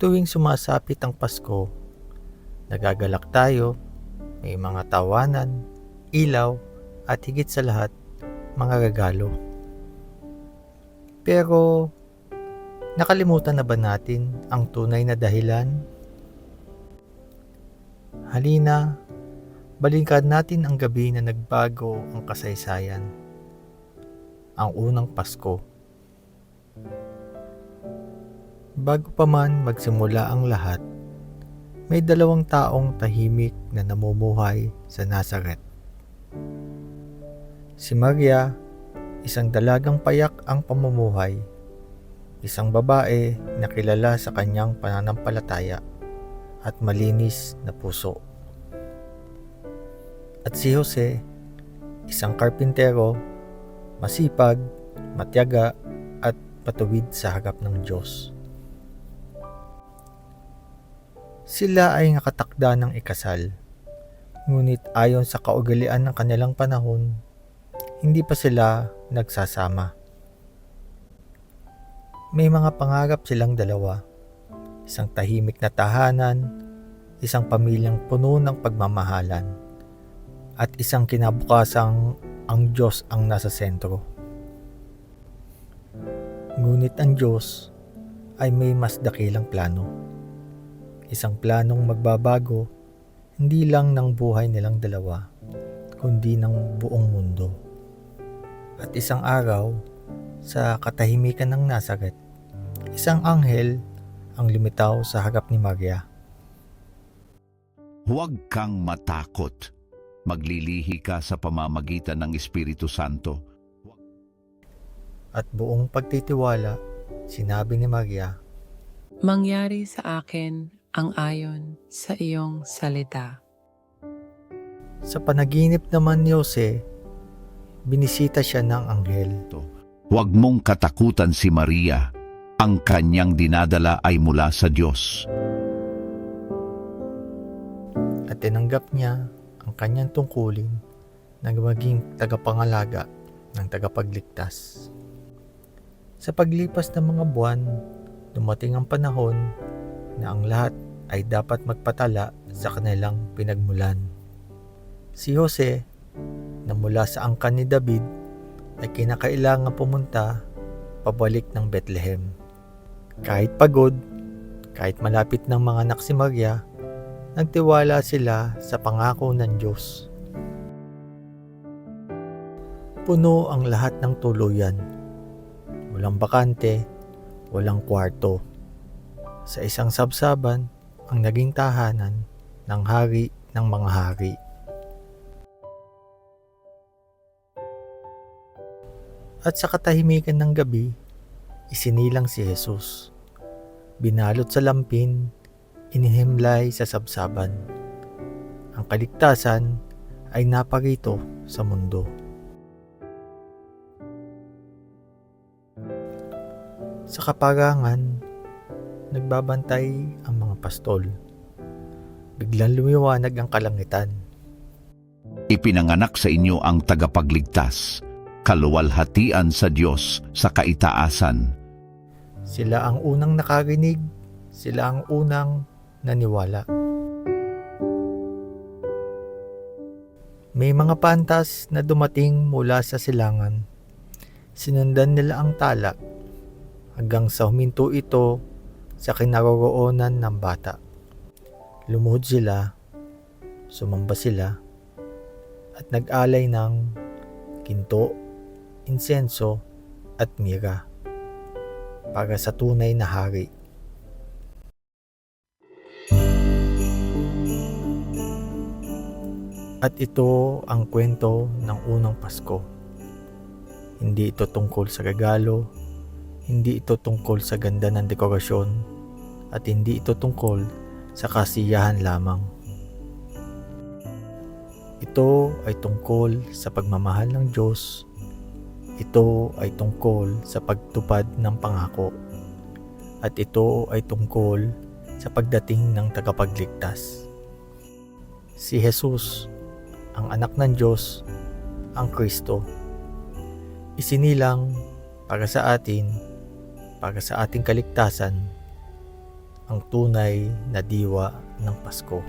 Tuwing sumasapit ang Pasko, nagagalak tayo, may mga tawanan, ilaw, at higit sa lahat, mga regalo. Pero, nakalimutan na ba natin ang tunay na dahilan? Halina, balikan natin ang gabi na nagbago ang kasaysayan. Ang unang Pasko. Bago pa man magsimula ang lahat, may dalawang taong tahimik na namumuhay sa Nazaret. Si Maria, isang dalagang payak ang pamumuhay, isang babae na kilala sa kanyang pananampalataya at malinis na puso. At si Jose, isang karpintero, masipag, matyaga at patuwid sa harap ng Diyos. Sila ay nakatakda ng ikasal, ngunit ayon sa kaugalian ng kanilang panahon, hindi pa sila nagsasama. May mga pangarap silang dalawa, isang tahimik na tahanan, isang pamilyang puno ng pagmamahalan, at isang kinabukasang ang Diyos ang nasa sentro. Ngunit ang Diyos ay may mas dakilang plano. Isang planong magbabago hindi lang ng buhay nilang dalawa, kundi ng buong mundo. At isang araw, sa katahimikan ng Nazaret, isang anghel ang lumitaw sa harap ni Maria. Huwag kang matakot. Maglilihi ka sa pamamagitan ng Espiritu Santo. At buong pagtitiwala, sinabi ni Maria, Mangyari sa akin ang ayon sa iyong salita. sa panaginip naman ni Jose, binisita siya ng anghel. Huwag mong katakutan si Maria. Ang kanyang dinadala ay mula sa Diyos. At tinanggap niya ang kanyang tungkulin na maging tagapangalaga ng tagapagligtas. Sa paglipas ng mga buwan, dumating ang panahon na ang lahat ay dapat magpatala sa kanilang pinagmulan. Si Jose, na mula sa angkan ni David, ay kinakailangan pumunta pabalik ng Bethlehem. Kahit pagod, kahit malapit ng mga anak si Maria, nagtiwala sila sa pangako ng Diyos. Puno ang lahat ng tuluyan. Walang bakante, walang kwarto. Sa isang sabsaban, ang naging tahanan ng hari ng mga hari. At sa katahimikan ng gabi, isinilang si Jesus. Binalot sa lampin, inihimlay sa sabsaban. Ang kaligtasan ay naparito sa mundo. Sa kaparangan, nagbabantay ang mga pastol. Biglang lumiwanag ang kalangitan. Ipinanganak sa inyo ang tagapagligtas, kaluwalhatian sa Diyos sa kaitaasan. Sila ang unang nakarinig, sila ang unang naniwala. May mga pantas na dumating mula sa silangan. Sinundan nila ang tala hanggang sa huminto ito sa kinaroroonan ng bata. Lumuhod sila, sumamba sila, at nag-alay ng ginto, insenso, at mira para sa tunay na hari. At ito ang kwento ng unang Pasko. Hindi ito tungkol sa regalo, hindi ito tungkol sa ganda ng dekorasyon, at hindi ito tungkol sa kasiyahan lamang. Ito ay tungkol sa pagmamahal ng Diyos. Ito ay tungkol sa pagtupad ng pangako. At ito ay tungkol sa pagdating ng tagapagligtas. Si Jesus, ang anak ng Diyos, ang Kristo, isinilang para sa atin, para sa ating kaligtasan, ang tunay na diwa ng Pasko.